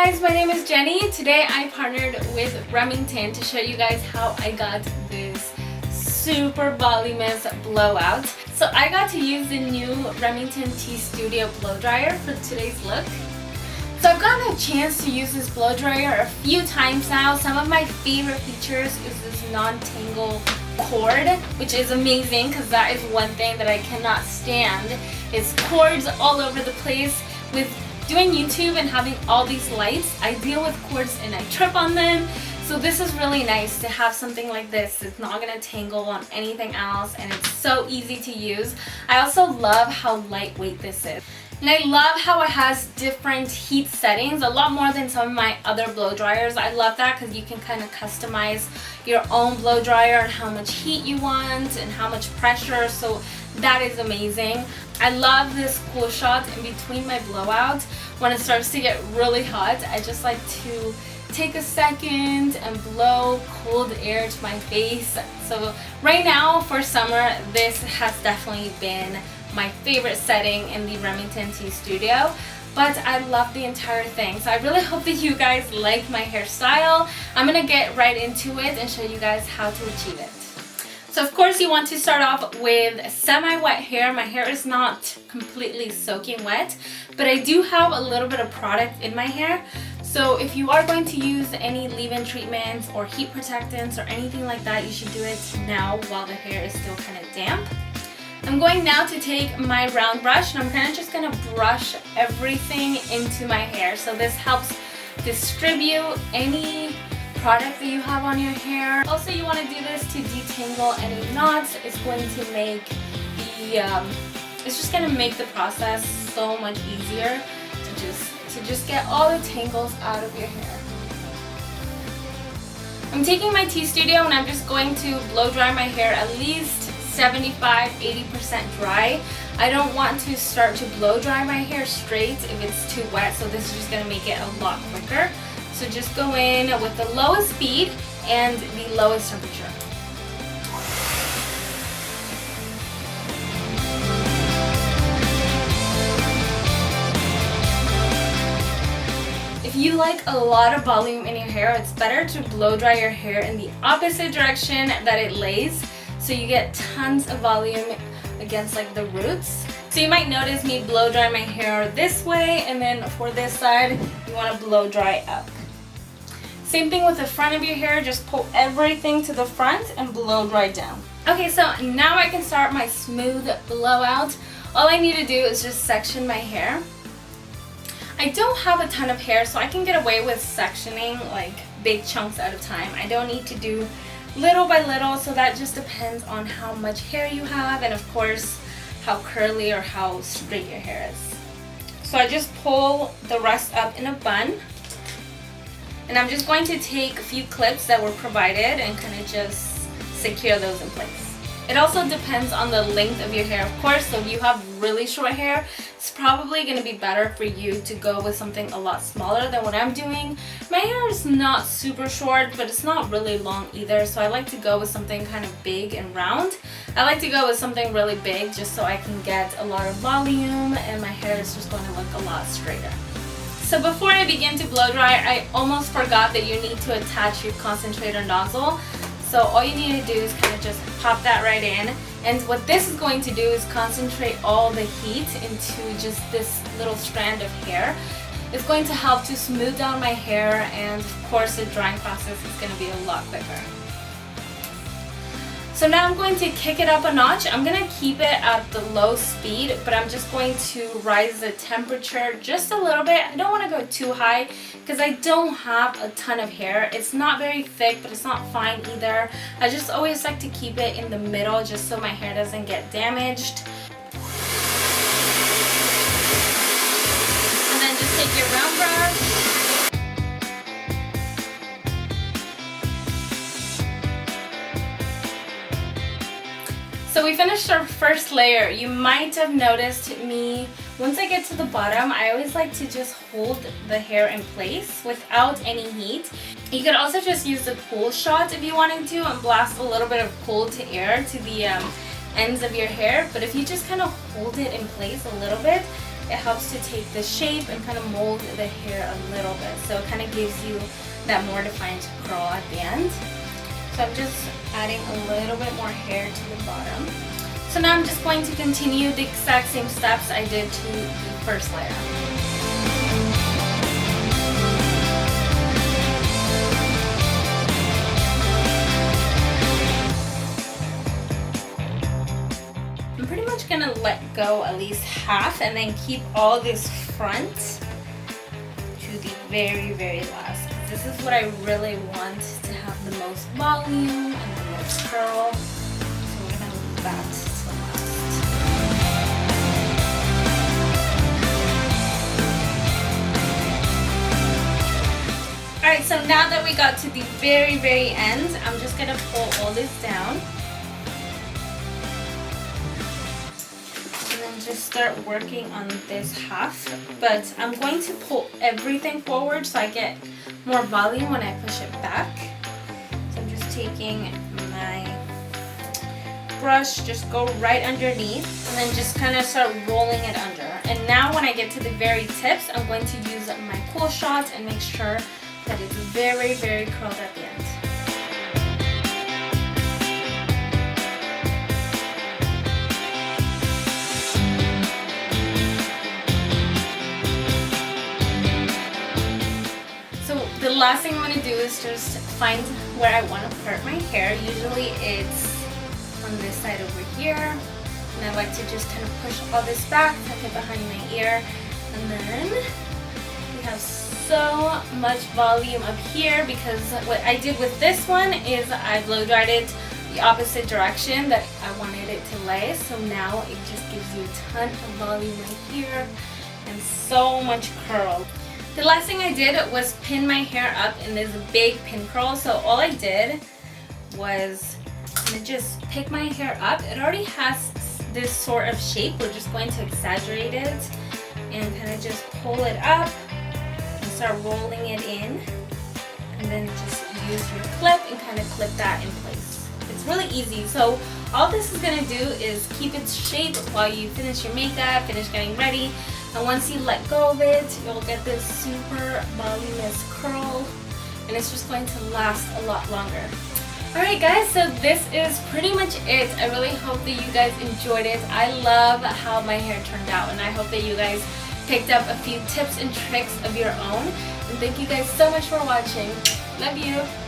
guys, my name is Jenny. Today I partnered with Remington to show you guys how I got this super voluminous blowout. So I got to use the new Remington Studio blow dryer for today's look. So I've gotten a chance to use this blow dryer a few times now. Some of my favorite features is this non-tangle cord, which is amazing because that is one thing that I cannot stand is cords all over the place. With doing YouTube and having all these lights, I deal with cords and I trip on them. So this is really nice to have something like this. It's not going to tangle on anything else and it's so easy to use. I also love how lightweight this is. And I love how it has different heat settings, a lot more than some of my other blow dryers. I love that because you can kind of customize your own blow dryer and how much heat you want and how much pressure, so that is amazing. I love this cool shot in between my blowout. When it starts to get really hot, I just like to take a second and blow cold air to my face. So right now for summer, this has definitely been my favorite setting in the Remington Studio, but I love the entire thing. So I really hope that you guys like my hairstyle. I'm gonna get right into it and show you guys how to achieve it. So of course you want to start off with semi-wet hair. My hair is not completely soaking wet, but I do have a little bit of product in my hair. So if you are going to use any leave-in treatments or heat protectants or anything like that, you should do it now while the hair is still kind of damp. I'm going now to take my round brush and I'm kind of just going to brush everything into my hair. So this helps distribute any product that you have on your hair. Also, you want to do this to detangle any knots. It's going to make it's just going to make the process so much easier to just get all the tangles out of your hair. I'm taking my Studio and I'm just going to blow dry my hair at least 75–80% dry. I don't want to start to blow dry my hair straight if it's too wet, so this is just going to make it a lot quicker. So just go in with the lowest speed and the lowest temperature. If you like a lot of volume in your hair, it's better to blow dry your hair in the opposite direction that it lays, so you get tons of volume against like the roots. So you might notice me blow dry my hair this way, and then for this side you want to blow dry up. Same thing with the front of your hair, just pull everything to the front and blow dry down. Okay, so now I can start my smooth blowout. All I need to do is just section my hair. I don't have a ton of hair, so I can get away with sectioning like big chunks at a time. I don't need to do little by little, so that just depends on how much hair you have and of course how curly or how straight your hair is. So I just pull the rest up in a bun. And I'm just going to take a few clips that were provided and kind of just secure those in place. It also depends on the length of your hair, of course. So if you have really short hair, it's probably going to be better for you to go with something a lot smaller than what I'm doing. My hair is not super short, but it's not really long either. So I like to go with something kind of big and round. I like to go with something really big just so I can get a lot of volume and my hair is just going to look a lot straighter. So before I begin to blow dry, I almost forgot that you need to attach your concentrator nozzle. So all you need to do is kind of just pop that right in. And what this is going to do is concentrate all the heat into just this little strand of hair. It's going to help to smooth down my hair, and of course the drying process is going to be a lot quicker. So now I'm going to kick it up a notch. I'm going to keep it at the low speed, but I'm just going to rise the temperature just a little bit. I don't want to go too high because I don't have a ton of hair. It's not very thick, but it's not fine either. I just always like to keep it in the middle just so my hair doesn't get damaged. And then just take your round brush. So we finished our first layer. You might have noticed me, once I get to the bottom, I always like to just hold the hair in place without any heat. You could also just use the cool shot if you wanted to and blast a little bit of cool to air to the ends of your hair. But if you just kind of hold it in place a little bit, it helps to take the shape and kind of mold the hair a little bit. So it kind of gives you that more defined curl at the end. So I'm just adding a little bit more hair to the bottom. So now I'm just going to continue the exact same steps I did to the first layer. I'm pretty much gonna let go at least half and then keep all this front to the very, very last. This is what I really want to have the most volume and the most curl. So we're gonna leave that to last. Alright, so now that we got to the very, very end, I'm just gonna pull all this down. Just start working on this half, but I'm going to pull everything forward so I get more volume when I push it back. So I'm just taking my brush, just go right underneath, and then just kind of start rolling it under. And now when I get to the very tips, I'm going to use my pull shots and make sure that it's very, very curled at the end. The last thing I'm going to do is just find where I want to part my hair. Usually it's on this side over here. And I like to just kind of push all this back, tuck it behind my ear. And then we have so much volume up here because what I did with this one is I blow dried it the opposite direction that I wanted it to lay. So now it just gives you a ton of volume right here and so much curl. The last thing I did was pin my hair up in this big pin curl. So all I did was just pick my hair up. It already has this sort of shape. We're just going to exaggerate it and kind of just pull it up and start rolling it in. And then just use your clip and kind of clip that in place. It's really easy. So all this is going to do is keep its shape while you finish your makeup, finish getting ready. And once you let go of it, you'll get this super voluminous curl, and it's just going to last a lot longer. Alright guys, so this is pretty much it. I really hope that you guys enjoyed it. I love how my hair turned out, and I hope that you guys picked up a few tips and tricks of your own. And thank you guys so much for watching. Love you!